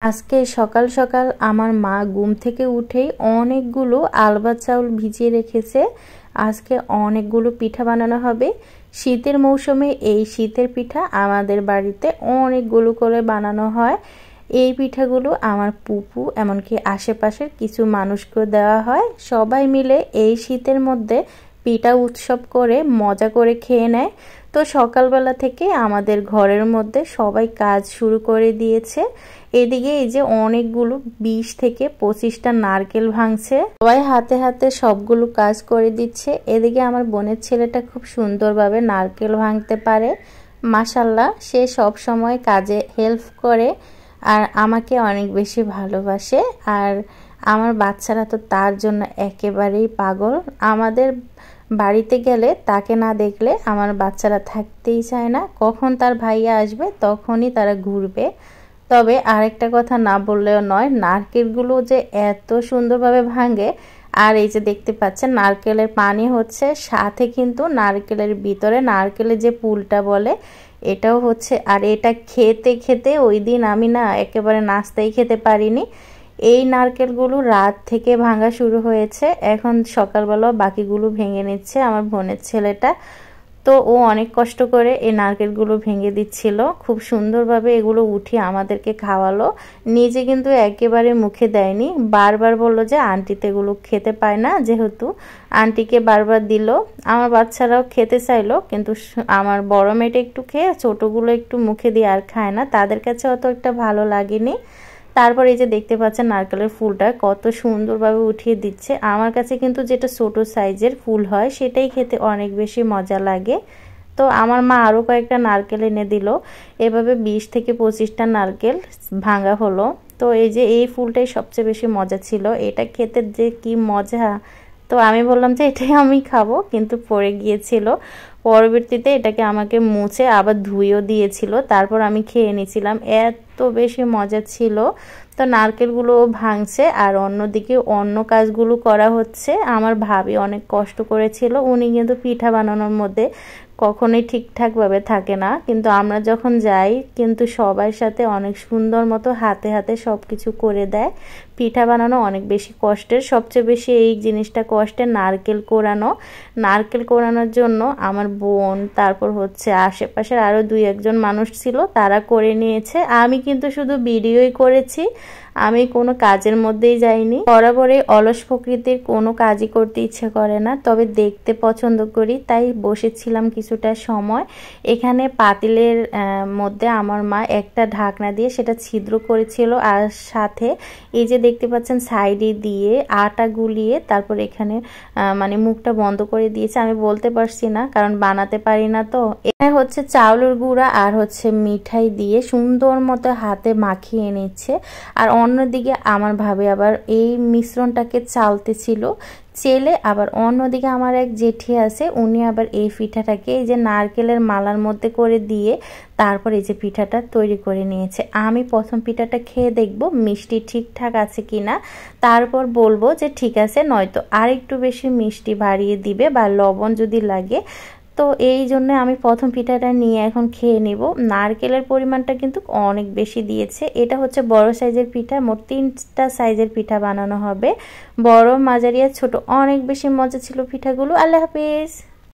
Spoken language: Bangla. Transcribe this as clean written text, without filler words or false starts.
আজকে সকাল সকাল আমার মা ঘুম থেকে উঠেই অনেকগুলো আলবা চাউল ভিজিয়ে রেখেছে। আজকে অনেকগুলো পিঠা বানানো হবে। শীতের মৌসুমে এই শীতের পিঠা আমাদের বাড়িতে অনেকগুলো করে বানানো হয়। এই পিঠাগুলো আমার পুপু এমনকি আশেপাশের কিছু মানুষকে দেওয়া হয়। সবাই মিলে এই শীতের মধ্যে পিঠা উৎসব করে মজা করে খেয়ে নেয়। তো সকালবেলা থেকে আমাদের ঘরের মধ্যে সবাই কাজ শুরু করে দিয়েছে। এদিকে এই যে অনেকগুলো 20 থেকে 25টা নারকেল ভাঙছে, সবাই হাতে হাতে সবগুলো কাজ করে দিচ্ছে। এদিকে আমার বোনের ছেলেটা খুব সুন্দরভাবে নারকেল ভাঙতে পারে, মাশাআল্লাহ। সে সব সময় কাজে হেল্প করে আর আমাকে অনেক বেশি ভালোবাসে। আর আমার বাচ্চারা তো তার জন্য একেবারেই পাগল। আমাদের বাড়িতে গেলে তাকে না দেখলে আমার বাচ্চারা থাকতেই চায় না। কখন তার ভাইয়া আসবে তখনই তারা ঘুরবে। তবে আরেকটা কথা না বললেও নয়, নারকেলগুলো যে এত সুন্দরভাবে ভাঙে। আর এই যে দেখতে পাচ্ছেন নারকেলের পানি হচ্ছে, সাথে কিন্তু নারকেলের ভিতরে নারকেলের যে পুলটা বলে এটাও হচ্ছে। আর এটা খেতে খেতে ওই দিন আমি না একেবারে নাস্তাই খেতে পারিনি। এই নারকেলগুলো রাত থেকে ভাঙা শুরু হয়েছে, এখন সকালবেলা বাকিগুলো ভেঙে নিচ্ছে আমার বোনের ছেলেটা। তো ও অনেক কষ্ট করে এই নারকেলগুলো ভেঙে দিচ্ছিল, খুব সুন্দরভাবে এগুলো উঠিয়ে আমাদেরকে খাওয়ালো। নিজে কিন্তু একেবারে মুখে দেয়নি, বারবার বললো যে আন্টিতে এগুলো খেতে পায় না, যেহেতু আন্টিকে বারবার দিল। আমার বাচ্চারাও খেতে চাইলো, কিন্তু আমার বড় মেয়েটা একটু খেয়ে ছোটোগুলো একটু মুখে দিয়ে আর খায় না, তাদের কাছে অত একটা ভালো লাগেনি। তারপর এই যে দেখতে পাচ্ছেন নারকেলের ফুলটা কত সুন্দরভাবে উঠিয়ে দিচ্ছে। আমার কাছে কিন্তু যেটা ছোট সাইজের ফুল হয় সেটাই খেতে অনেক বেশি মজা লাগে। তো আমার মা আরও কয়েকটা নারকেল এনে দিল। এভাবে 20 থেকে 25টা নারকেল ভাঙা হলো। তো এই যে এই ফুলটাই সবচেয়ে বেশি মজা ছিল, এটা খেতে যে কি মজা। তো আমি বললাম যে এটাই আমি খাবো, কিন্তু পড়ে গিয়েছিল। পরবর্তীতে এটাকে আমাকে মুছে আবার ধুয়েও দিয়েছিল, তারপর আমি খেয়ে নিয়েছিলাম। এত বেশি মজা ছিল। তো নারকেলগুলো ভাঙছে আর অন্যদিকে অন্য কাজগুলো করা হচ্ছে। আমার ভাবি অনেক কষ্ট করেছিল, উনি কিন্তু পিঠা বানানোর মধ্যে কখনোই ঠিকঠাকভাবে থাকে না, কিন্তু আমরা যখন যাই কিন্তু সবার সাথে অনেক সুন্দর মতো হাতে হাতে সব কিছু করে দেয়। পিঠা বানানো অনেক বেশি কষ্টের, সবচেয়ে বেশি এই জিনিসটা কষ্টের নারকেল কোড়ানো। নারকেল কোড়ানোর জন্য আমার বোন, তারপর হচ্ছে আশেপাশের আরও 2-1জন মানুষ ছিল, তারা করে নিয়েছে। আমি কিন্তু শুধু ভিডিওই করেছি, আমি কোনো কাজের মধ্যেই যাইনি। বরাবরই অলস প্রকৃতির, কোনো কাজই করতে ইচ্ছে করে না, তবে দেখতে পছন্দ করি, তাই বসেছিলাম কিছুটা সময়। এখানে পাতিলের মধ্যে আমার মা একটা ঢাকনা দিয়ে সেটা ছিদ্র করেছিল, আর সাথে এই যে দেখতে পাচ্ছেন সাইডে দিয়ে আটা গুলিয়ে তারপর এখানে মানে মুখটা বন্ধ করে দিয়েছে। আমি বলতে পারছি না কারণ বানাতে পারি না। তো এখানে হচ্ছে চাউলের গুঁড়া আর হচ্ছে মিঠাই দিয়ে সুন্দর মতো হাতে মাখিয়ে নিচ্ছে। আর অন্যদিকে আমার ভাবে আবার এই মিশ্রণটাকে চালতেছিল চেলে। আবার অন্যদিকে আমার এক জেঠি আছে, উনি আবার এই পিঠাটাকে এই যে নারকেলের মালার মধ্যে করে দিয়ে তারপর এই যে পিঠাটা তৈরি করে নিয়েছে। আমি প্রথম পিঠাটা খেয়ে দেখব মিষ্টি ঠিকঠাক আছে কিনা, তারপর বলবো যে ঠিক আছে, নয়তো আর একটু বেশি মিষ্টি বাড়িয়ে দিবে বা লবণ যদি লাগে। তো এই জন্য আমি প্রথম পিঠাটা নিয়ে এখন খেয়ে নিব। নারকেলের পরিমাণটা কিন্তু অনেক বেশি দিয়েছে। এটা হচ্ছে বড় সাইজের পিঠা, মোট 3টা সাইজের পিঠা বানানো হবে, বড়, মাঝারি আর ছোট। অনেক বেশি মজা ছিল পিঠাগুলো। আল্লাহ হাফেজ।